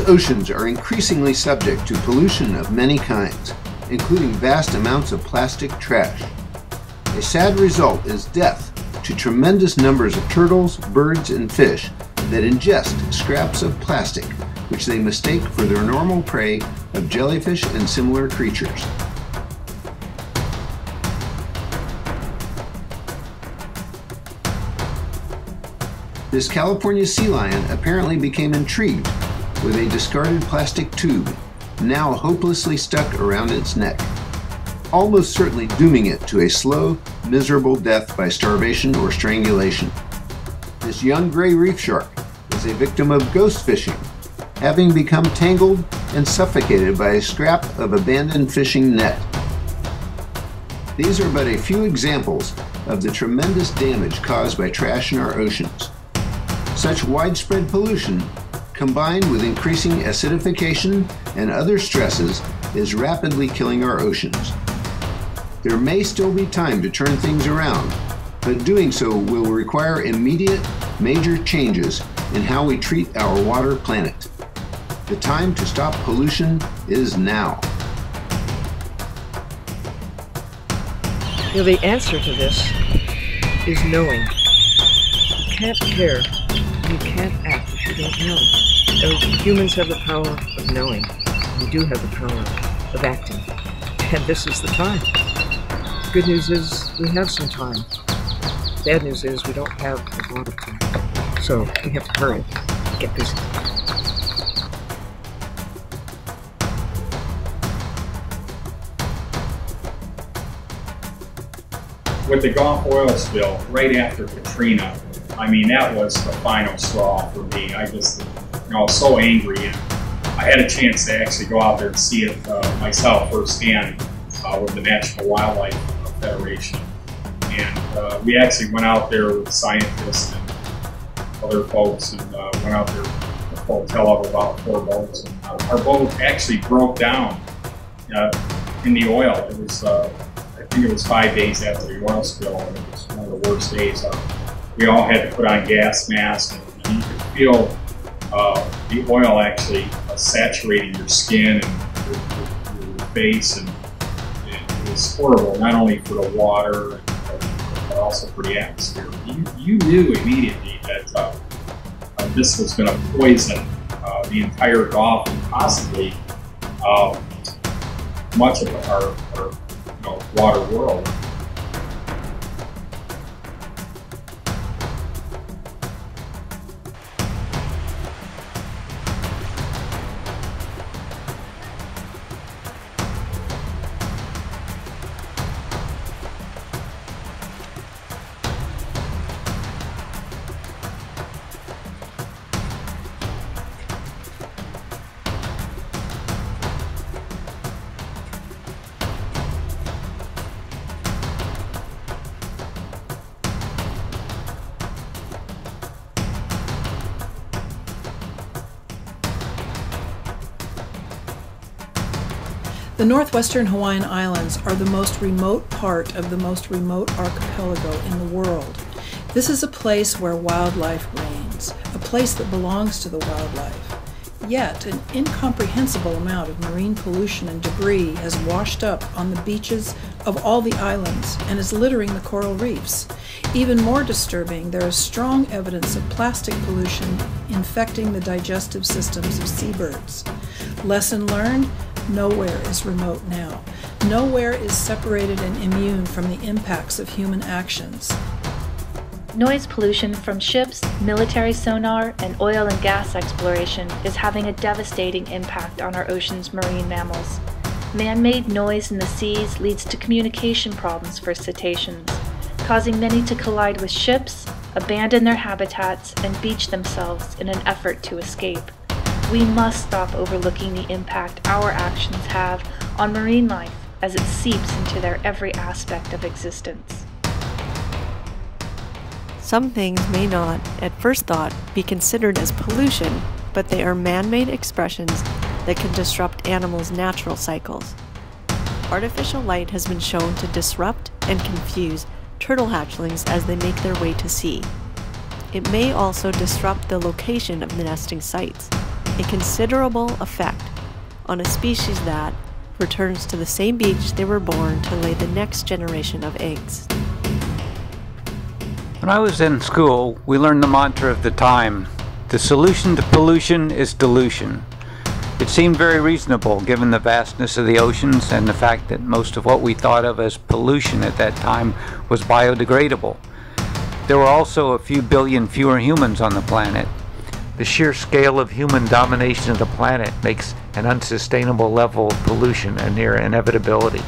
oceans are increasingly subject to pollution of many kinds, including vast amounts of plastic trash. A sad result is death to tremendous numbers of turtles, birds, and fish that ingest scraps of plastic, which they mistake for their normal prey of jellyfish and similar creatures. This California sea lion apparently became intrigued with a discarded plastic tube, now hopelessly stuck around its neck, almost certainly dooming it to a slow, miserable death by starvation or strangulation. This young gray reef shark is a victim of ghost fishing, having become tangled and suffocated by a scrap of abandoned fishing net. These are but a few examples of the tremendous damage caused by trash in our oceans. Such widespread pollution, combined with increasing acidification and other stresses, is rapidly killing our oceans. There may still be time to turn things around, but doing so will require immediate, major changes in how we treat our water planet. The time to stop pollution is now. The answer to this is knowing. You can't care, you can't act if you don't know. Humans have the power of knowing. We do have the power of acting. And this is the time. Good news is we have some time. Bad news is we don't have a lot of time. So we have to hurry, get busy. With the Gulf oil spill right after Katrina, I mean, that was the final straw for me. I just, I was so angry, and I had a chance to actually go out there and see it myself firsthand with the National Wildlife Federation. And we actually went out there with scientists and other folks, and went out there to a hotel of about 4 boats. And our boat actually broke down in the oil. It was, I think it was 5 days after the oil spill, and it was one of the worst days. We all had to put on gas masks, and you could feel the oil actually saturating your skin and your face, and it was horrible, not only for the water, but also for the atmosphere. You knew immediately that this was going to poison the entire Gulf and possibly much of our water world. The northwestern Hawaiian Islands are the most remote part of the most remote archipelago in the world. This is a place where wildlife reigns, a place that belongs to the wildlife. Yet, an incomprehensible amount of marine pollution and debris has washed up on the beaches of all the islands and is littering the coral reefs. Even more disturbing, there is strong evidence of plastic pollution infecting the digestive systems of seabirds. Lesson learned? Nowhere is remote now. Nowhere is separated and immune from the impacts of human actions. Noise pollution from ships, military sonar, and oil and gas exploration is having a devastating impact on our ocean's marine mammals. Man-made noise in the seas leads to communication problems for cetaceans, causing many to collide with ships, abandon their habitats, and beach themselves in an effort to escape. We must stop overlooking the impact our actions have on marine life as it seeps into their every aspect of existence. Some things may not, at first thought, be considered as pollution, but they are man-made expressions that can disrupt animals' natural cycles. Artificial light has been shown to disrupt and confuse turtle hatchlings as they make their way to sea. It may also disrupt the location of the nesting sites. a considerable effect on a species that returns to the same beach they were born to lay the next generation of eggs. When I was in school, we learned the mantra of the time: the solution to pollution is dilution. It seemed very reasonable given the vastness of the oceans and the fact that most of what we thought of as pollution at that time was biodegradable. There were also a few billion fewer humans on the planet. The sheer scale of human domination of the planet makes an unsustainable level of pollution a near inevitability.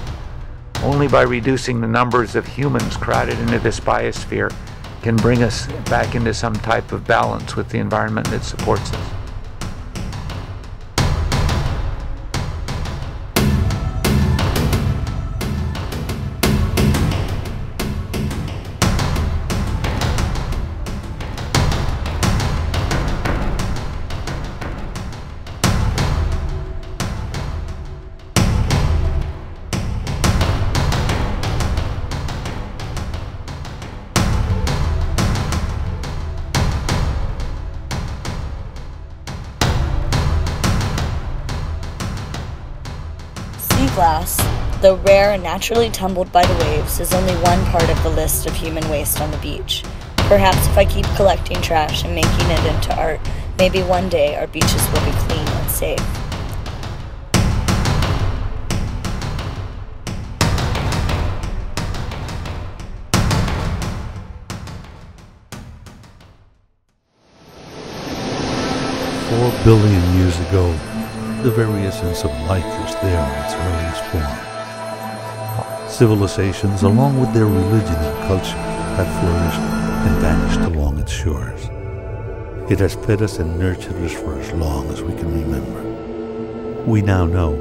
Only by reducing the numbers of humans crowded into this biosphere can bring us back into some type of balance with the environment that supports us. Sea glass, though rare and naturally tumbled by the waves, is only one part of the list of human waste on the beach. Perhaps if I keep collecting trash and making it into art, maybe one day our beaches will be clean and safe. $4 billion years ago, the very essence of life was there in its earliest form. Civilizations, along with their religion and culture, have flourished and vanished along its shores. It has fed us and nurtured us for as long as we can remember. We now know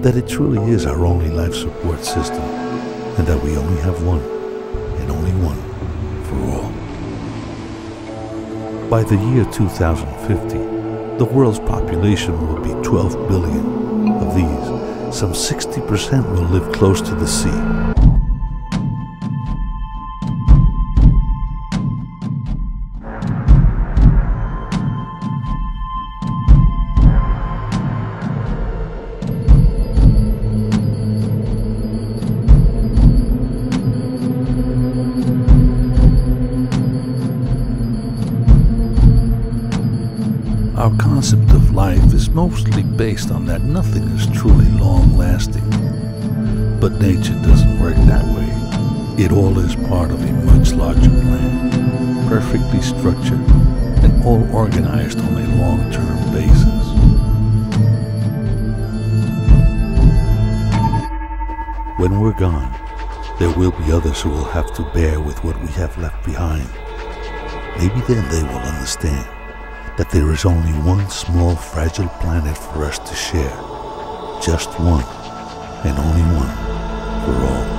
that it truly is our only life support system, and that we only have one, and only one, for all. By the year 2050, the world's population will be 12 billion. Of these, some 60% will live close to the sea. Our concept of life is mostly based on that nothing is truly long-lasting. But nature doesn't work that way. It all is part of a much larger plan, perfectly structured and all organized on a long-term basis. When we're gone, there will be others who will have to bear with what we have left behind. Maybe then they will understand that there is only one small, fragile planet for us to share. Just one, and only one, for all.